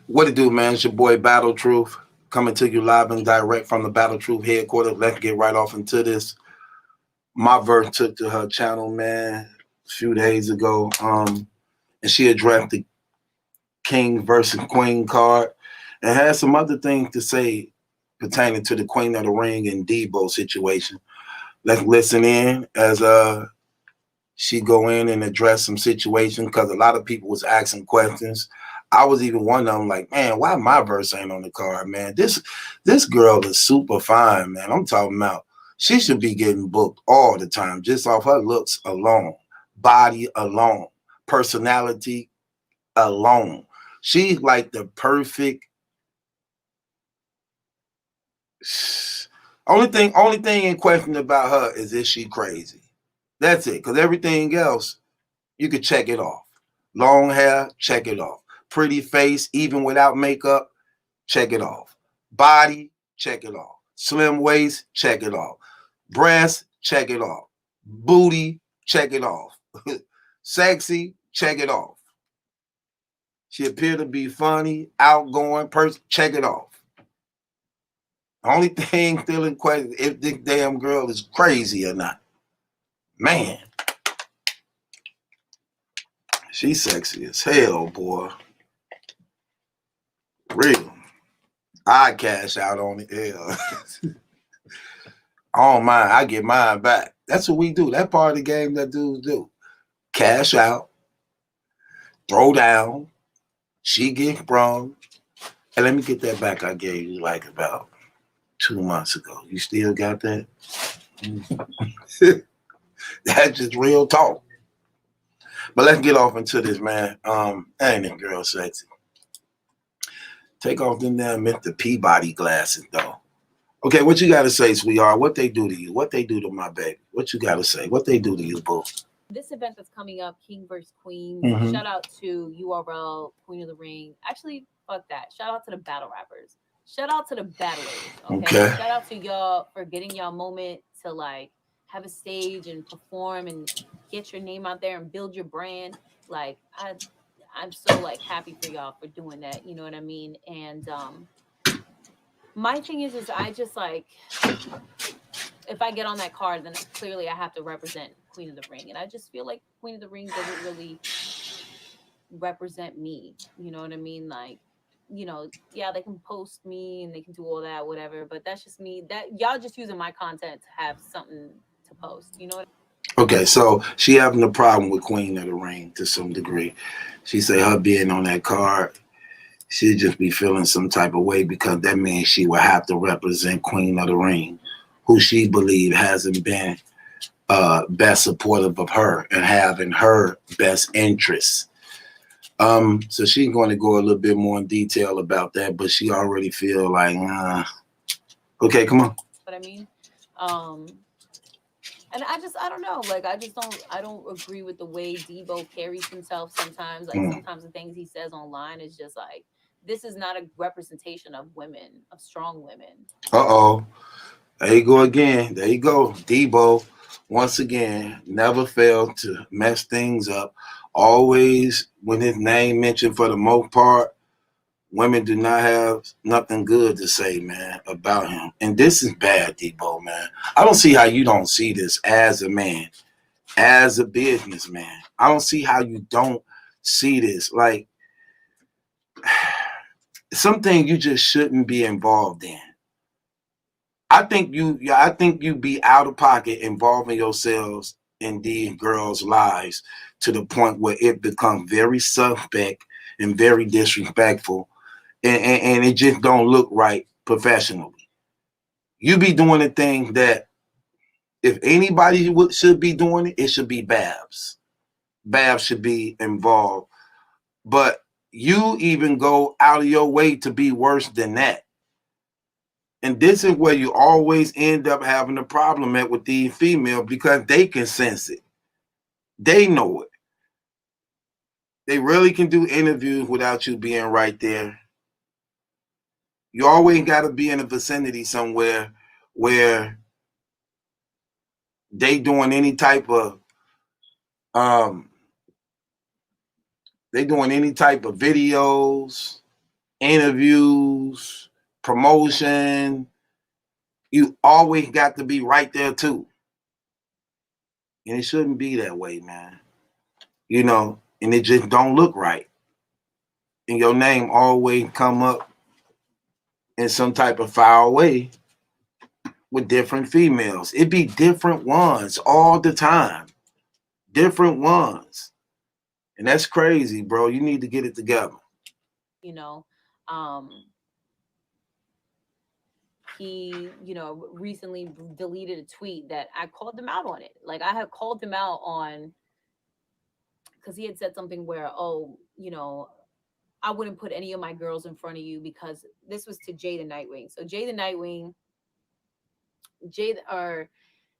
What it do, man? It's your boy Battle Truth coming to you live and direct from the Battle Truth headquarters. Let's get right off into this. My verse took to her channel, man, a few days ago. And she addressed the King versus Queen card and had some other things to say pertaining to the Queen of the Ring and Debo situation. Let's listen in as she go in and address some situations because a lot of people was asking questions. I was even one of them like, man, why my verse ain't on the card, man? This girl is super fine, man. I'm talking about she should be getting booked all the time just off her looks alone, body alone, personality alone. She's like the perfect. Only thing in question about her is she crazy? That's it. Because everything else, you could check it off. Long hair, check it off. Pretty face, even without makeup, check it off. Body, check it off. Slim waist, check it off. Breast, check it off. Booty, check it off. Sexy, check it off. She appeared to be funny, outgoing person, check it off. Only thing still in question if this damn girl is crazy or not. Man, she's sexy as hell, boy. Real. I cash out on it. Hell. I don't mind. I get mine back. That's what we do. That part of the game that dudes do. Cash out, throw down, she get sprung. And let me get that back I gave you like about 2 months ago. You still got that? That's just real talk. But let's get off into this, man. Ain't that girl sexy? Take off them damn Mr. Peabody glasses, though. Okay, what you got to say, sweetheart? What they do to you? What they do to my baby? What you got to say? What they do to you, boo? This event that's coming up, King versus Queen. Mhm. Shout out to URL, Queen of the Ring. Actually, fuck that. Shout out to the battle rappers. Shout out to the battlers. Okay. Okay. Shout out to y'all for getting y'all moment to like have a stage and perform and get your name out there and build your brand. Like I'm so like happy for y'all for doing that. You know what I mean? And my thing is I just like if I get on that card, then clearly I have to represent Queen of the Ring. And I just feel like Queen of the Ring doesn't really represent me. You know what I mean? Like, you know, yeah, they can post me and they can do all that, whatever. But that's just me. That y'all just using my content to have something to post. You know what? Okay, so she having a problem with Queen of the Ring to some degree. She say her being on that card, she'd just be feeling some type of way because that means she would have to represent Queen of the Ring, who she believe hasn't been best supportive of her and having her best interests. So she's going to go a little bit more in detail about that, but she already feel like, okay, come on. I mean? Um, and I don't know. Like, I don't agree with the way Debo carries himself sometimes. Like, sometimes the things he says online is just like, this is not a representation of women, of strong women. Uh-oh. There you go again. There you go. Debo, once again, never failed to mess things up. Always, when his name mentioned for the most part, women do not have nothing good to say, man, about him. And this is bad, Debo, man. I don't see how you don't see this as a man, as a businessman. I don't see how you don't see this. Like, something you just shouldn't be involved in. I think you be out of pocket involving yourselves in these girls' lives to the point where it becomes very suspect and very disrespectful, and it just don't look right professionally. You be doing the thing that if anybody should be doing it, it should be Babs. Babs should be involved, but you even go out of your way to be worse than that. And this is where you always end up having a problem at with these females because they can sense it. They know it. They really can do interviews without you being right there. You always got to be in a vicinity somewhere where they doing any type of videos, interviews, promotion. You always got to be right there too. And it shouldn't be that way, man. You know, and it just don't look right. And your name always come up in some type of foul way with different females. It be different ones all the time. Different ones. And that's crazy, bro. You need to get it together. You know, um, he, recently deleted a tweet that I called him out on it. Like I had called him out on because he had said something where, oh, I wouldn't put any of my girls in front of you because this was to Jada Nightwing. So Jada Nightwing, Jada or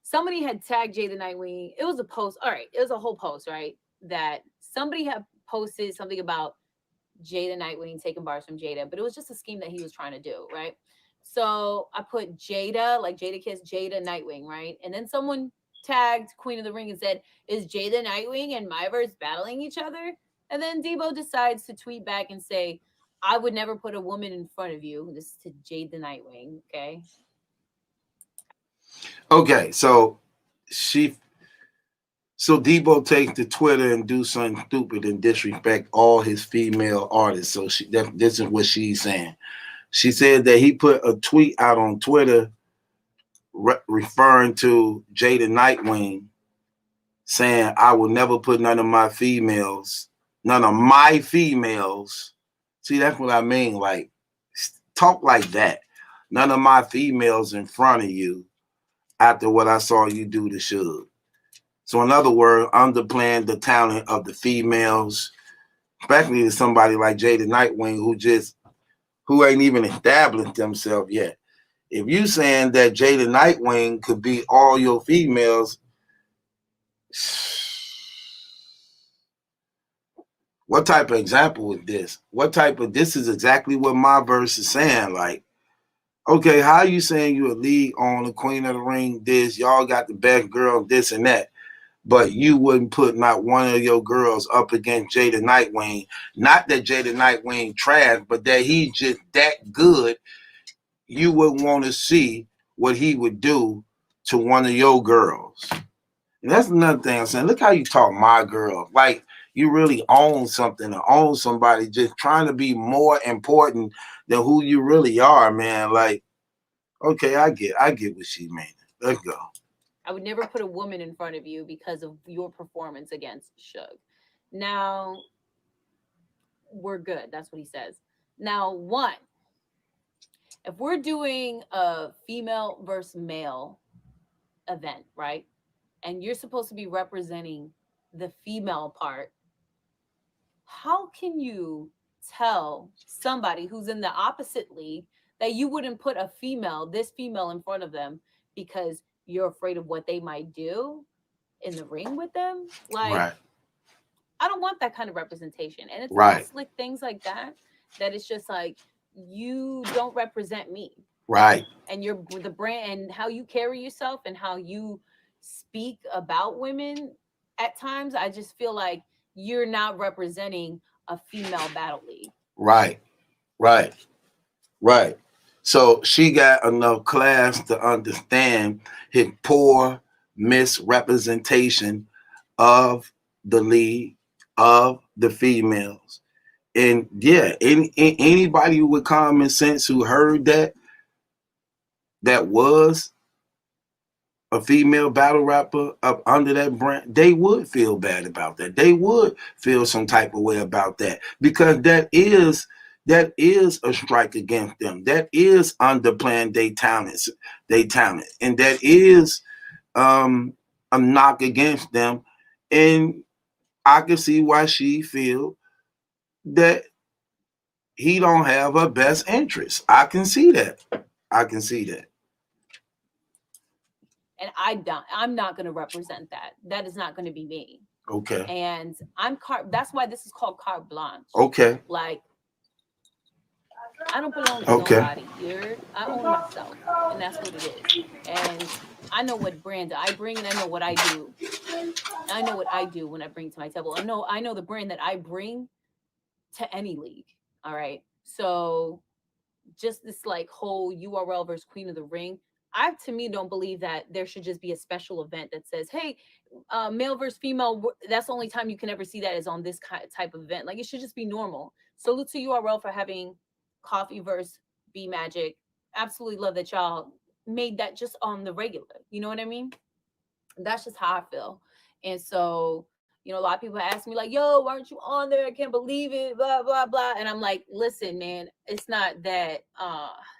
somebody had tagged Jada Nightwing. It was a post. All right, it was a whole post, right? That somebody had posted something about Jada Nightwing taking bars from Jada, but it was just a scheme that he was trying to do, right? So I put Jada, like Jada Kiss, Jada Nightwing, right? And then someone tagged Queen of the Ring and said, "Is Jada Nightwing and Myverse battling each other?" And then Debo decides to tweet back and say, "I would never put a woman in front of you." This is to Jada Nightwing, okay? Okay, she so Debo takes to Twitter and do something stupid and disrespect all his female artists. So this is what she's saying. She said that he put a tweet out on Twitter referring to Jada Nightwing, saying, "I will never put none of my females. See, that's what I mean. Like, talk like that. None of my females in front of you after what I saw you do to Suge." So, in other words, underplaying the talent of the females, especially to somebody like Jada Nightwing, who ain't even established themselves yet. If you saying that Jada Nightwing could be all your females, what type of example is this? This is exactly what my verse is saying. Like, okay, how you saying you a league on the Queen of the Ring, this, y'all got the best girl, this and that, but you wouldn't put not one of your girls up against Jada Nightwing. Not that Jada Nightwing trash, but that he just that good, you would want to see what he would do to one of your girls. And that's another thing I'm saying. Look how you talk my girl. Like you really own something or own somebody, just trying to be more important than who you really are, man. Like, okay, I get what she meant. Let's go. I would never put a woman in front of you because of your performance against Suge. Now, we're good. That's what he says. Now, one, if we're doing a female versus male event, right? And you're supposed to be representing the female part, how can you tell somebody who's in the opposite league that you wouldn't put this female in front of them because you're afraid of what they might do in the ring with them? Like, Right. I don't want that kind of representation. And it's little Right. slick things like that it's just like, you don't represent me. Right. And you're the brand and how you carry yourself and how you speak about women at times, I just feel like you're not representing a female battle league. Right. Right. Right. So she got enough class to understand his poor misrepresentation of the league, of the females. And yeah, anybody with common sense who heard that was a female battle rapper up under that brand, they would feel bad about that. They would feel some type of way about that because that is a strike against them. That is underplaying they talent, and that is a knock against them. And I can see why she feel that he don't have her best interest. I can see that. I can see that. And I'm not going to represent that. That is not going to be me. Okay. And that's why this is called carte blanche. Okay. Like, I don't belong to nobody. I own myself, and that's what it is. And I know what brand I bring, and I know what I do. I know what I do when I bring to my table. I know the brand that I bring to any league. All right. So just this like whole URL versus Queen of the Ring, I to me don't believe that there should just be a special event that says, hey, male versus female, that's the only time you can ever see that is on this type of event. Like it should just be normal. Salute to URL for having Coffee versus B Magic. Absolutely love that y'all made that just on the regular. You know what I mean? That's just how I feel. And so, you know, a lot of people ask me like, yo, why aren't you on there? I can't believe it, blah, blah, blah. And I'm like, listen, man, it's not that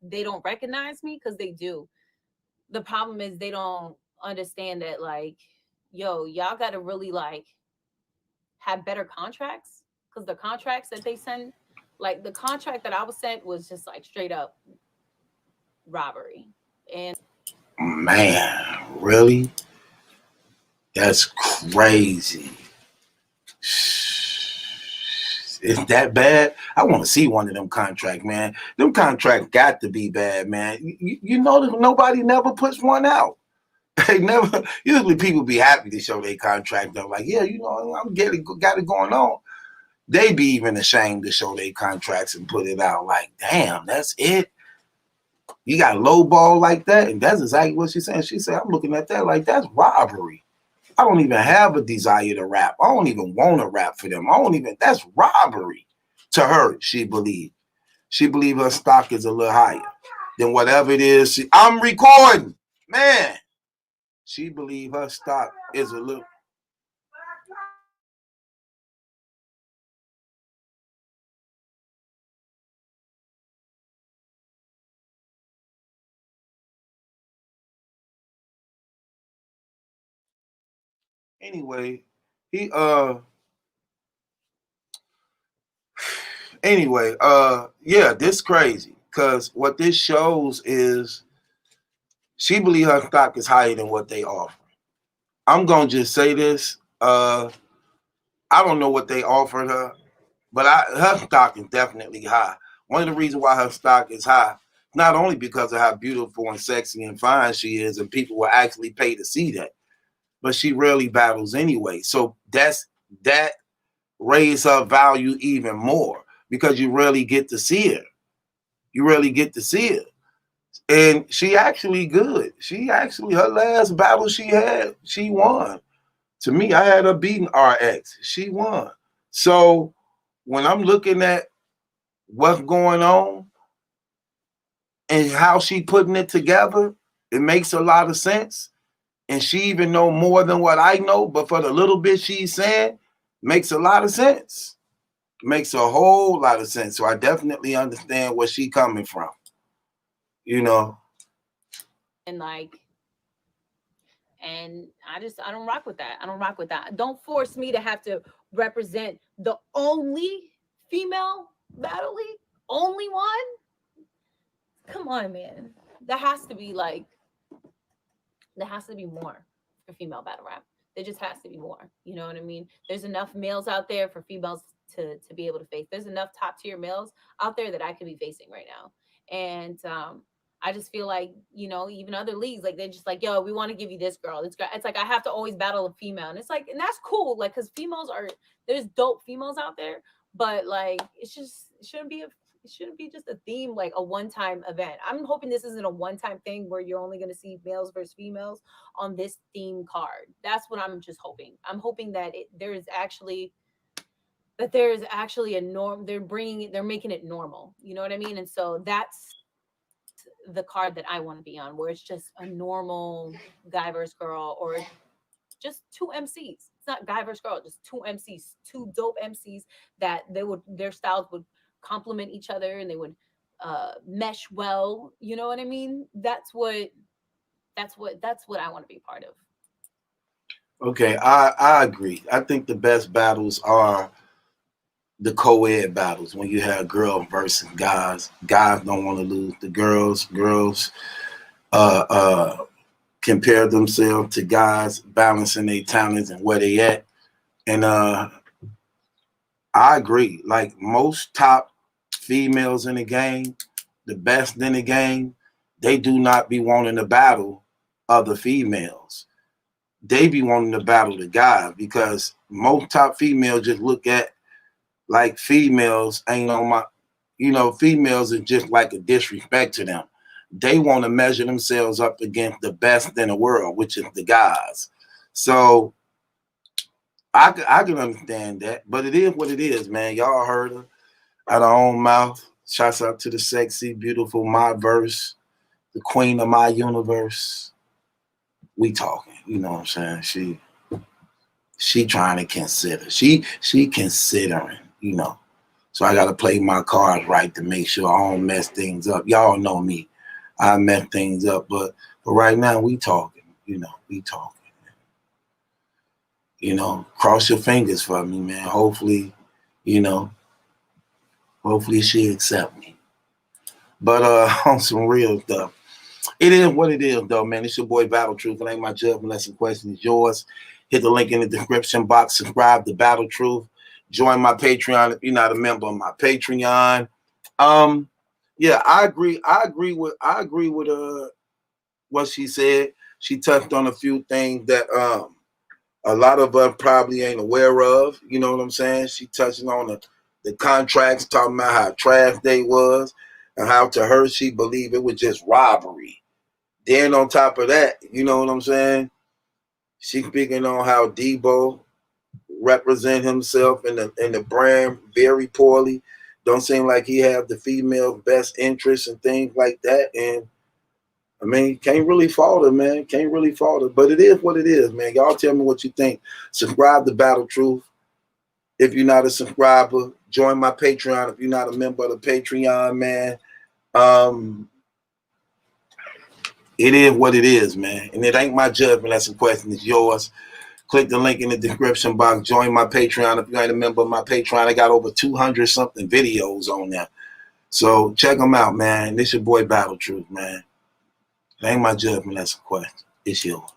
they don't recognize me, because they do. The problem is they don't understand that, like, yo, y'all got to really like have better contracts, because the contracts that they send, like the contract that I was sent was just like straight up robbery. And Man, really? That's crazy. Is that bad? I want to see one of them contracts, man. Them contracts got to be bad, man. You know that nobody never puts one out. They never. Usually people be happy to show their contract. They're like, yeah, you know, got it going on. They be even ashamed to show their contracts and put it out. Like, damn, that's it. You got low ball like that, and that's exactly what she's saying. She said, I'm looking at that like that's robbery. I don't even have a desire to rap. I don't even want to rap for them. That's robbery. To her, she believed. She believed her stock is a little higher than whatever it is. I'm recording. Man, she believed her stock is a little. Anyway, he yeah, this crazy. Cause what this shows is she believes her stock is higher than what they offer. I'm gonna just say this. I don't know what they offered her, but her stock is definitely high. One of the reasons why her stock is high, not only because of how beautiful and sexy and fine she is, and people will actually pay to see that, but she rarely battles anyway. So that raise her value even more, because you rarely get to see her. You rarely get to see her. And she actually good. She actually, her last battle she had, she won. To me, I had her beating RX. She won. So when I'm looking at what's going on and how she putting it together, it makes a lot of sense. And she even know more than what I know, but for the little bit she's saying, makes a lot of sense. Makes a whole lot of sense. So I definitely understand where she coming from. You know. and like and I don't rock with that. I don't rock with that. Don't force me to have to represent the only female battle league, only one. Come on, man. There has to be like there has to be more for female battle rap. There just has to be more. You know what I mean? There's enough males out there for females to be able to face. There's enough top tier males out there that I could be facing right now. And I just feel like, you know, even other leagues, like they're just like, yo, we want to give you this girl. It's like I have to always battle a female. And it's like, and that's cool, like, because females are, there's dope females out there, but like it's just it shouldn't be just a theme, like a one-time event. I'm hoping this isn't a one-time thing where you're only going to see males versus females on this theme card. That's what I'm just hoping. I'm hoping that there is actually a norm. They're making it normal. You know what I mean? And so that's the card that I want to be on, where it's just a normal guy versus girl, or just two MCs. It's not guy versus girl, just two MCs, two dope MCs that their styles would complement each other, and they would mesh well. You know what I mean? That's what I want to be part of. Okay, I agree. I think the best battles are the co-ed battles, when you have girls versus guys. Guys don't want to lose. The girls uh, uh, compare themselves to guys, balancing their talents and where they at. And I agree. Like most top females in the game, the best in the game, they do not be wanting to battle other females. They be wanting to battle the guys, because most top females just look at like females ain't on my, you know, females is just like a disrespect to them. They want to measure themselves up against the best in the world, which is the guys. So I can understand that, but it is what it is, man. Y'all heard her out of her own mouth. Shouts out to the sexy, beautiful my verse, the queen of my universe. We talking, you know what I'm saying? She trying to consider. She considering, you know. So I gotta play my cards right to make sure I don't mess things up. Y'all know me. I mess things up, but right now we talking, you know, we talking. You know, cross your fingers for me, man. Hopefully, you know, hopefully she accept me. But on some real stuff. It is what it is, though, man. It's your boy Battle Truth. It ain't my judgment lesson question. It's yours. Hit the link in the description box. Subscribe to Battle Truth. Join my Patreon if you're not a member of my Patreon. Yeah, I agree. I agree with what she said. She touched on a few things that a lot of us probably ain't aware of. You know what I'm saying? She touching on the contracts, talking about how trash they was, and how to her she believed it was just robbery. Then on top of that, you know what I'm saying? She speaking on how Debo represent himself in the brand very poorly. Don't seem like he have the female best interests and things like that. And I mean, can't really fault her, man. Can't really fault her. But it is what it is, man. Y'all tell me what you think. Subscribe to Battle Truth. If you're not a subscriber, join my Patreon. If you're not a member of the Patreon, man. It is what it is, man. And it ain't my judgment. That's a question. It's yours. Click the link in the description box. Join my Patreon. If you ain't a member of my Patreon, I got over 200 something videos on there. So check them out, man. This your boy Battle Truth, man. It ain't my judgment. That's a question. It's yours.